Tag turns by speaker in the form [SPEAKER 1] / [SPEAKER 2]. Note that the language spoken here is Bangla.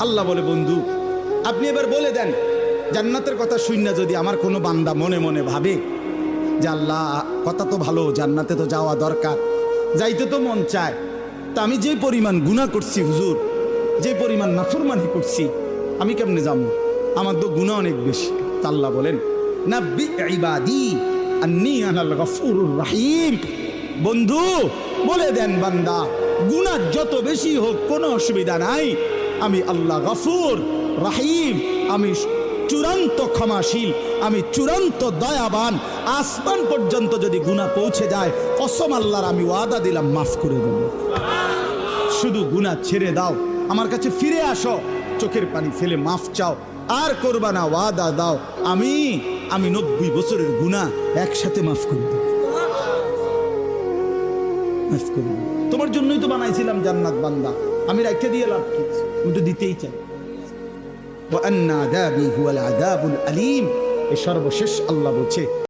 [SPEAKER 1] আল্লাহ বলে, বন্ধু আপনি এবার বলে দেন, জান্নাতের কথা শুননা যদি আমার কোনো বান্দা মনে মনে ভাবে যে আল্লাহ কথা তো ভালো, জান্নাতে তো যাওয়া দরকার, যাইতে তো মন চায়, তা আমি যে পরিমাণ গুনাহ করছি হুজুর, যে পরিমাণ নাফরমানি করছি, আমি কেমনে যাবো? আমার তো গুনাহ অনেক বেশি। তা আল্লাহ বলেন, নাব্বি ইবাদি আন্নী আনাল গফুরুর রহিম। বন্ধু বলে দেন, বান্দা গুনাহ যত বেশি হোক কোনো অসুবিধা নাই, আমি আল্লাহ গফুর রহিম, আমি চূড়ান্ত ক্ষমাশীল, আমি চূড়ান্ত দয়াবান। আসমান পর্যন্ত যদি গুনাহ পৌঁছে যায়, কসম আল্লাহর আমি ওয়াদা দিলাম মাফ করে দেব। শুধু গুনাহ ছেড়ে দাও, আমার কাছে ফিরে আসো, চোখের পানি ফেলে মাফ চাও, আর করবা না, ওয়াদা দাও, আমি 90 বছরের গুনাহ একসাথে মাফ করে দেব। মাফ করে দেব। তোমার জন্যই তো বানাইছিলাম জান্নাত বান্দা, আমি রাখতে দিয়ে লাভ কি? আমি তো দিতেই চাই। ওয়া আন্না আযাবি হুয়াল আযাবুল আলীম, এই সর্বশেষ আল্লাহ বলছে